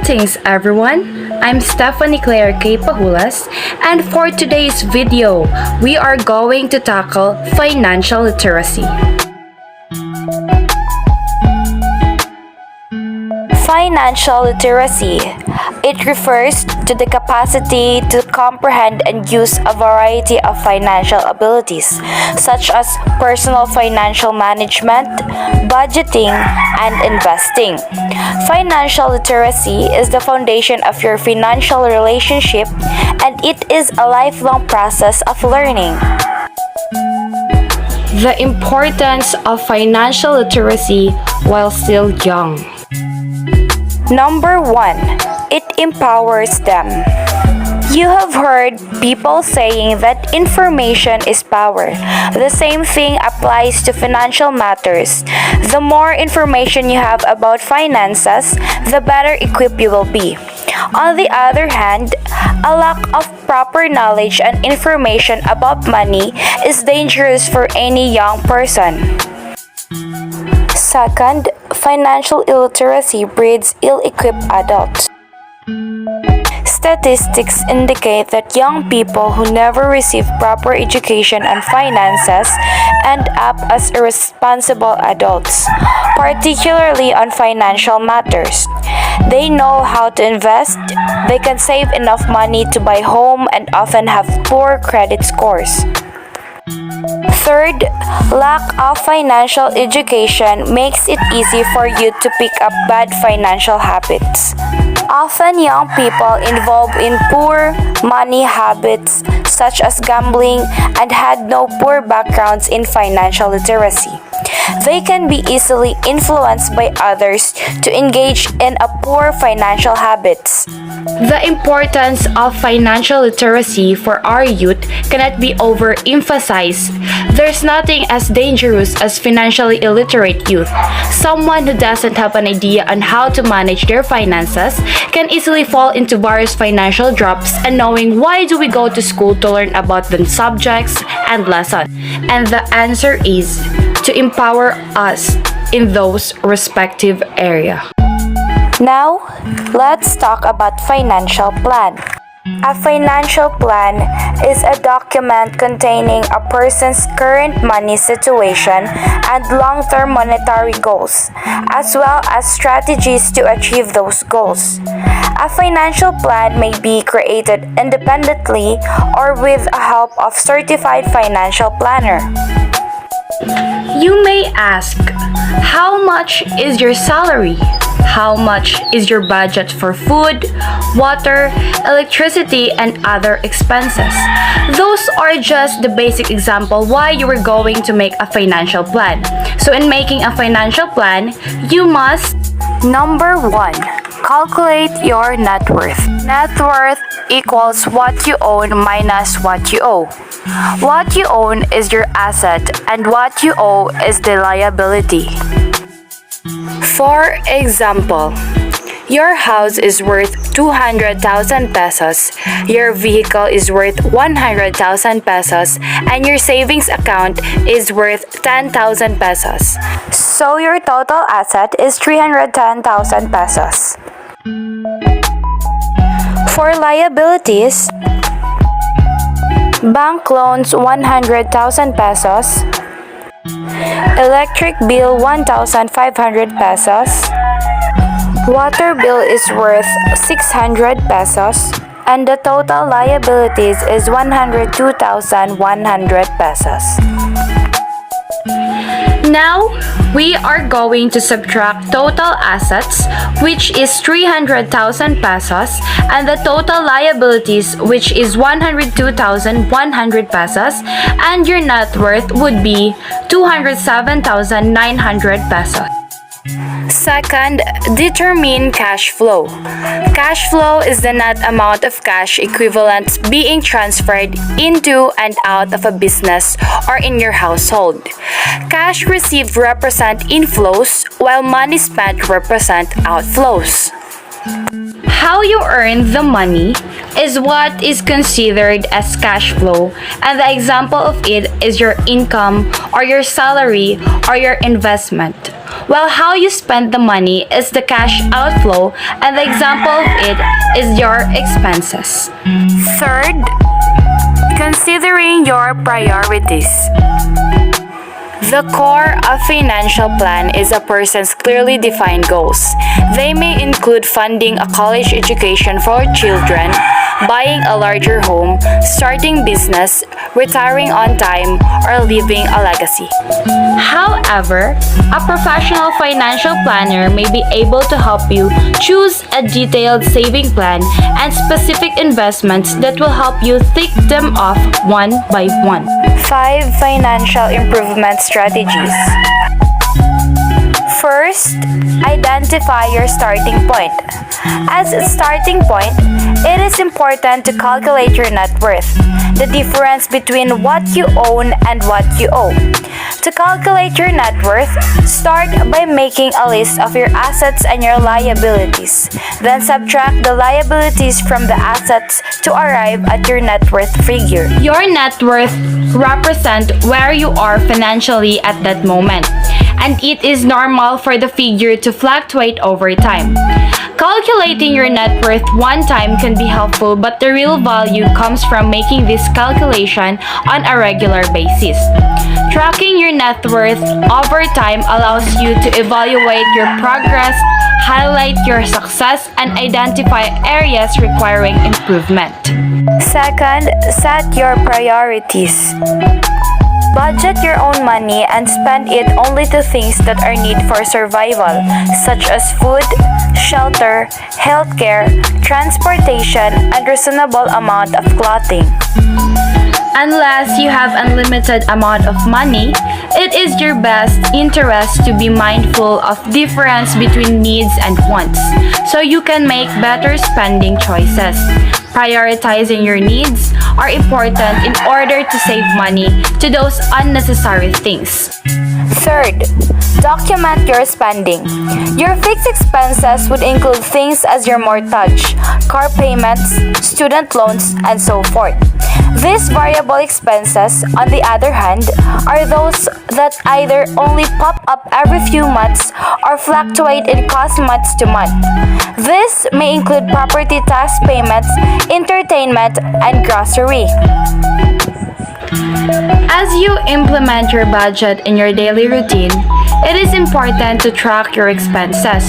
Greetings everyone, I'm Stephanie Claire K. Pahulas, and for today's video, we are going to tackle financial literacy. Financial literacy. It refers to the capacity to comprehend and use a variety of financial abilities, such as personal financial management, budgeting, and investing. Financial literacy is the foundation of your financial relationship, and it is a lifelong process of learning. The importance of financial literacy while still young. Number 1. It empowers them. You have heard people saying that information is power. The same thing applies to financial matters. The more information you have about finances, the better equipped you will be. On the other hand, a lack of proper knowledge and information about money is dangerous for any young person. Second, financial illiteracy breeds ill-equipped adults. Statistics indicate that young people who never receive proper education on finances end up as irresponsible adults, particularly on financial matters. They know how to invest, they can save enough money to buy home, and often have poor credit scores. Third, lack of financial education makes it easy for you to pick up bad financial habits. Often young people involved in poor money habits such as gambling and had no poor backgrounds in financial literacy. They can be easily influenced by others to engage in a poor financial habits. The importance of financial literacy for our youth cannot be overemphasized. There's nothing as dangerous as financially illiterate youth. Someone who doesn't have an idea on how to manage their finances can easily fall into various financial traps, and knowing why do we go to school to learn about the subjects and lessons? And the answer is to empower us in those respective areas. Now, let's talk about financial plan. A financial plan is a document containing a person's current money situation and long-term monetary goals, as well as strategies to achieve those goals. A financial plan may be created independently or with the help of certified financial planner. You may ask, how much is your salary? How much is your budget for food, water, electricity, and other expenses? Those are just the basic example why you are going to make a financial plan. So in making a financial plan, you must, number 1, calculate your net worth. Net worth equals what you own minus what you owe. What you own is your asset and what you owe is the liability. For example, your house is worth 200,000 pesos, your vehicle is worth 100,000 pesos, and your savings account is worth 10,000 pesos. So your total asset is 310,000 pesos. For liabilities, bank loans 100,000 pesos, electric bill 1,500 pesos, water bill is worth 600 pesos, and the total liabilities is 102,100 pesos. Now, we are going to subtract total assets, which is 300,000 pesos, and the total liabilities, which is 102,100 pesos, and your net worth would be 207,900 pesos. Second, determine cash flow. Cash flow is the net amount of cash equivalents being transferred into and out of a business or in your household. Cash received represent inflows, while money spent represent outflows. How you earn the money is what is considered as cash flow, and the example of it is your income or your salary or your investment. While how you spend the money is the cash outflow, and the example of it is your expenses. Third, considering your priorities. The core of financial plan is a person's clearly defined goals. They may include funding a college education for children, buying a larger home, starting business, retiring on time, or leaving a legacy. However, a professional financial planner may be able to help you choose a detailed saving plan and specific investments that will help you tick them off one by one. 5 financial improvement strategies. First, identify your starting point. As a starting point, it is important to calculate your net worth, the difference between what you own and what you owe. To calculate your net worth, start by making a list of your assets and your liabilities. Then subtract the liabilities from the assets to arrive at your net worth figure. Your net worth represents where you are financially at that moment, and it is normal for the figure to fluctuate over time. Calculating your net worth one time can be helpful, but the real value comes from making this calculation on a regular basis. Tracking your net worth over time allows you to evaluate your progress, highlight your success, and identify areas requiring improvement. Second, set your priorities. Budget your own money and spend it only to things that are needed for survival, such as food, shelter, healthcare, transportation, and reasonable amount of clothing. Unless you have unlimited amount of money, it is your best interest to be mindful of difference between needs and wants, so you can make better spending choices. Prioritizing your needs are important in order to save money to those unnecessary things. Third, document your spending. Your fixed expenses would include things as your mortgage, car payments, student loans, and so forth. These variable expenses, on the other hand, are those that either only pop up every few months or fluctuate in cost month to month. This may include property tax payments, entertainment, and grocery. As you implement your budget in your daily routine, it is important to track your expenses.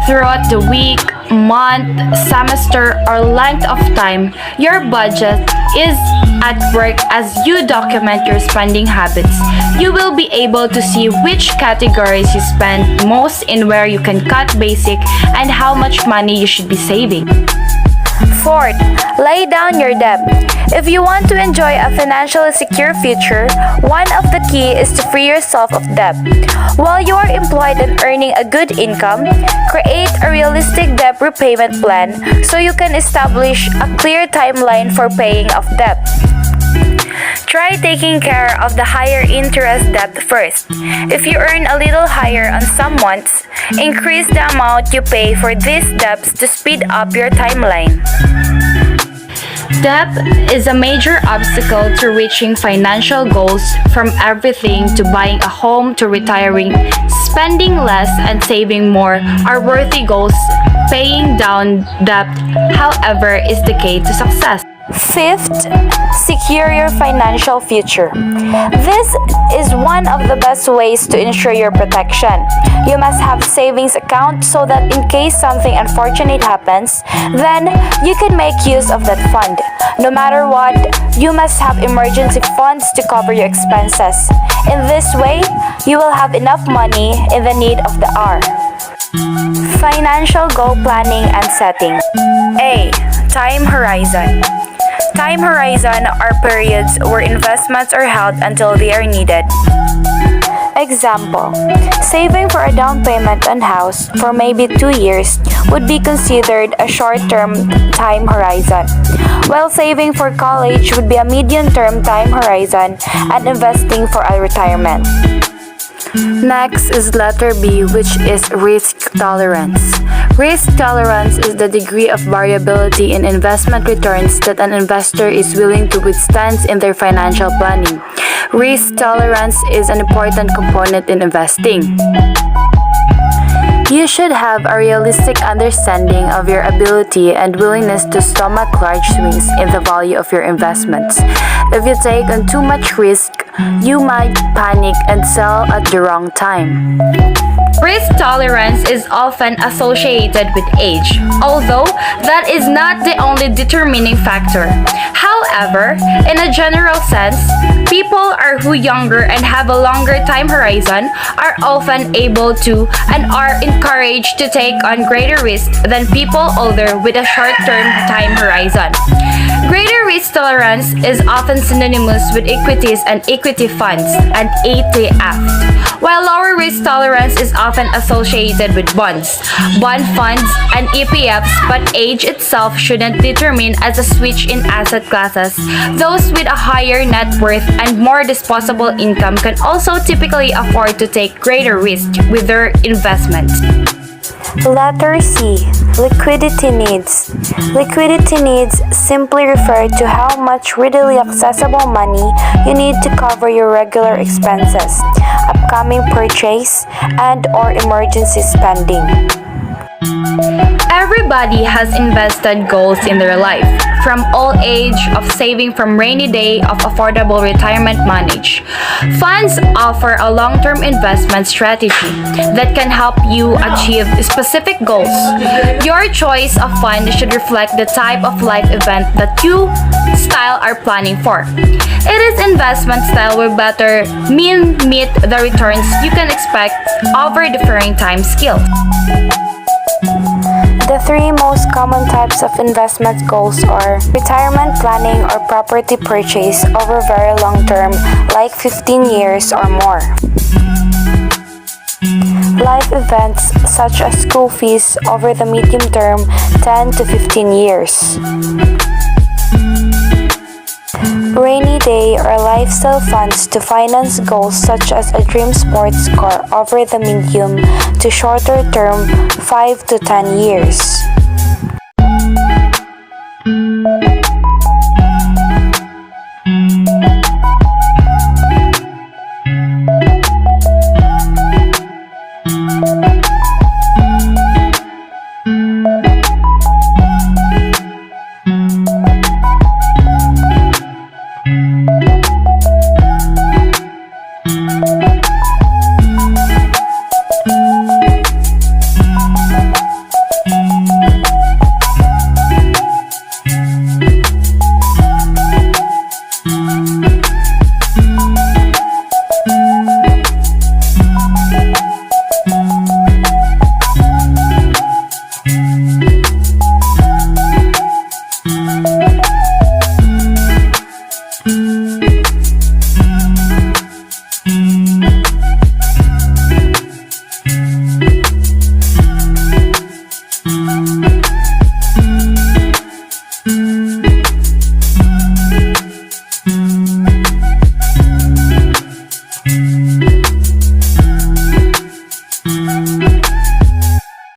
Throughout the week, month, semester, or length of time your budget is at work. As you document your spending habits, you will be able to see which categories you spend most in, where you can cut basic, and how much money you should be saving. Fourth, lay down your debt. If you want to enjoy a financially secure future, one of the key is to free yourself of debt. While you are employed and earning a good income, create a realistic debt repayment plan so you can establish a clear timeline for paying off debt. Try taking care of the higher interest debt first. If you earn a little higher on some months, increase the amount you pay for these debts to speed up your timeline. Debt is a major obstacle to reaching financial goals, from everything to buying a home to retiring. Spending less and saving more are worthy goals. Paying down debt, however, is the key to success. Fifth, secure your financial future. This is one of the best ways to ensure your protection. You must have savings account so that in case something unfortunate happens, then you can make use of that fund. No matter what, you must have emergency funds to cover your expenses. In this way, you will have enough money in the need of the hour. Financial goal planning and setting. A. Time horizon. Time horizon are periods where investments are held until they are needed. Example, saving for a down payment on house for maybe 2 years would be considered a short-term time horizon, while saving for college would be a medium-term time horizon, and investing for a retirement. Next is letter B, which is risk tolerance. Risk tolerance is the degree of variability in investment returns that an investor is willing to withstand in their financial planning. Risk tolerance is an important component in investing. You should have a realistic understanding of your ability and willingness to stomach large swings in the value of your investments. If you take on too much risk, you might panic and sell at the wrong time. Risk tolerance is often associated with age, although that is not the only determining factor. However, in a general sense, people who are younger and have a longer time horizon are often able to and are encouraged to take on greater risks than people older with a short-term time horizon. Greater risk tolerance is often synonymous with equities and equity funds and ETF, while lower risk tolerance is often associated with bonds, bond funds, and ETFs, but age itself shouldn't determine as a switch in asset classes. Those with a higher net worth and more disposable income can also typically afford to take greater risk with their investments. Letter C. Liquidity needs. Liquidity needs simply refer to how much readily accessible money you need to cover your regular expenses, upcoming purchase, and/or emergency spending. Everybody has invested goals in their life, from old age of saving from rainy day of affordable retirement manage. Funds offer a long-term investment strategy that can help you achieve specific goals. Your choice of fund should reflect the type of life event that you style are planning for. It is investment style will better meet the returns you can expect over differing time scales. The three most common types of investment goals are retirement planning or property purchase over very long term, like 15 years or more. Life events such as school fees over the medium term, 10 to 15 years. Rainy day or lifestyle funds to finance goals such as a dream sports car over the medium to shorter term, 5 to 10 years.